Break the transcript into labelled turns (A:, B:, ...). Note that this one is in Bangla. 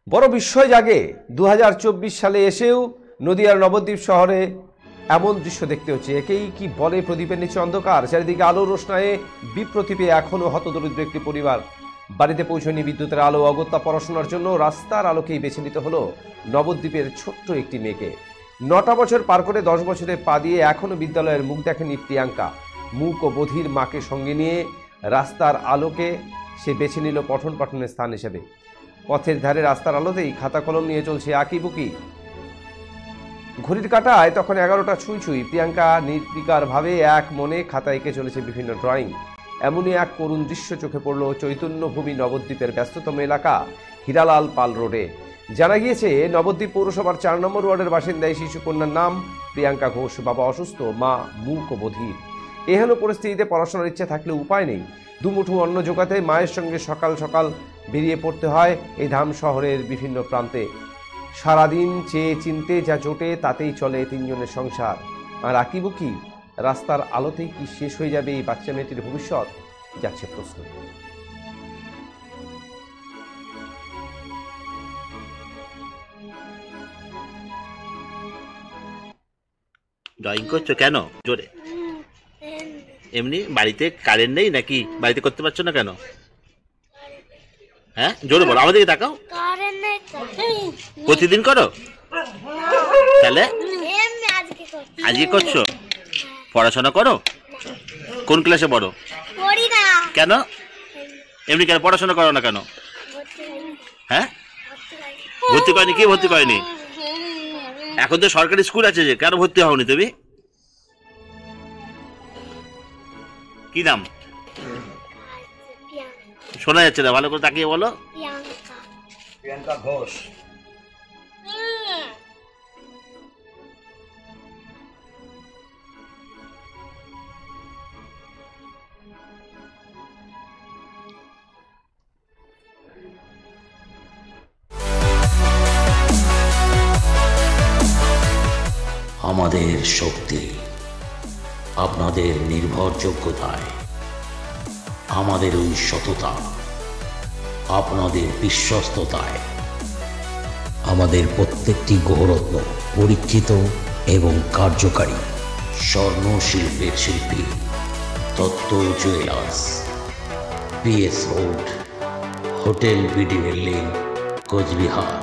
A: বড় বিস্ময় জাগে 2024 সালে এসেও নদিয়ার নবদ্বীপ শহরে এমন দৃশ্য দেখতে হচ্ছে। একেই কি বলে প্রদীপের নিচে অন্ধকার। চারিদিকে আলো রোশনায়ে বিপ্রতীপে এখনও হতদরিদ্র একটি পরিবার। বাড়িতে পৌঁছয়নি বিদ্যুতের আলো। অগত্যা পড়াশোনার জন্য রাস্তার আলোকেই বেছে নিতে হলো নবদ্বীপের ছোট্ট একটি মেয়েকে। 9টা বছর পার করে 10 বছরে পা দিয়ে এখনও বিদ্যালয়ের মুখ দেখেনি প্রিয়াঙ্কা। মূক ও বধির মাকে সঙ্গে নিয়ে রাস্তার আলোকে সে বেছে নিল পঠন পাঠনের স্থান হিসেবে। পথের ধারে রাস্তার আলোতেই খাতা কলম নিয়ে চলছে আঁকিবুকি। ঘড়ির কাঁটায় তখন 11টা ছুঁই ছুঁই। প্রিয়াঙ্কা নির্বিকারভাবে এক মনে খাতা এঁকে চলেছে বিভিন্ন ড্রয়িং। এমনই এক করুণ দৃশ্য চোখে পড়ল চৈতন্যভূমি নবদ্বীপের ব্যস্ততম এলাকা হীরালাল পাল রোডে। জানা গিয়েছে নবদ্বীপ পৌরসভার 4 নম্বর ওয়ার্ডের বাসিন্দা এই শিশুকন্যার নাম প্রিয়াঙ্কা ঘোষ। বাবা অসুস্থ, মা মূক ও বধির। এহেন পরিস্থিতিতে পড়াশোনার ইচ্ছে থাকলেও উপায় নেই। দুমুঠো অন্ন জোগাতে মায়ের সঙ্গে সকাল সকাল বেরিয়ে পড়তে হয় এই ধাম শহরের বিভিন্ন প্রান্তে। সারাদিন চেয়ে চিনতে যা জোটে তাতেই চলে 3 জনের সংসার। আর আঁকিবুকি রাস্তার আলোতেই কি শেষ হয়ে যাবে এই বাচ্চা মেয়েটির ভবিষ্যৎ, যাচ্ছে প্রশ্ন।
B: ড্রয়িং করছো কেন জোরে? এমনি বাড়িতে কারেন্ট নেই নাকি? বাড়িতে করতে পারছো না কেন? হ্যাঁ জোরে বলো, আমাদেরকে তাকাও। প্রতিদিন করো? তাহলে আজকে করছো? পড়াশোনা করো? কোন ক্লাসে পড়ো? কেন এমনি কেন পড়াশোনা করো না কেন? হ্যাঁ ভর্তি করেনি? কি ভর্তি করেনি? এখন তো সরকারি স্কুল আছে, যে কেন ভর্তি হওনি তুমি? কি নাম? শোনা যাচ্ছে না, ভালো করে তাকিয়ে বলো।
C: প্রিয়াঙ্কা ঘোষ।
D: আমাদের শক্তি আপনাদের নির্ভরযোগ্যতায়, আমাদের ওই সততা আপনাদের বিশ্বস্ততায়। আমাদের প্রত্যেকটি গ্রহরত্ন পরীক্ষিত এবং কার্যকারী। স্বর্ণ শিল্পের শিল্পী Dutta jewellers, PS road, hotel BD building, Cooch Behar.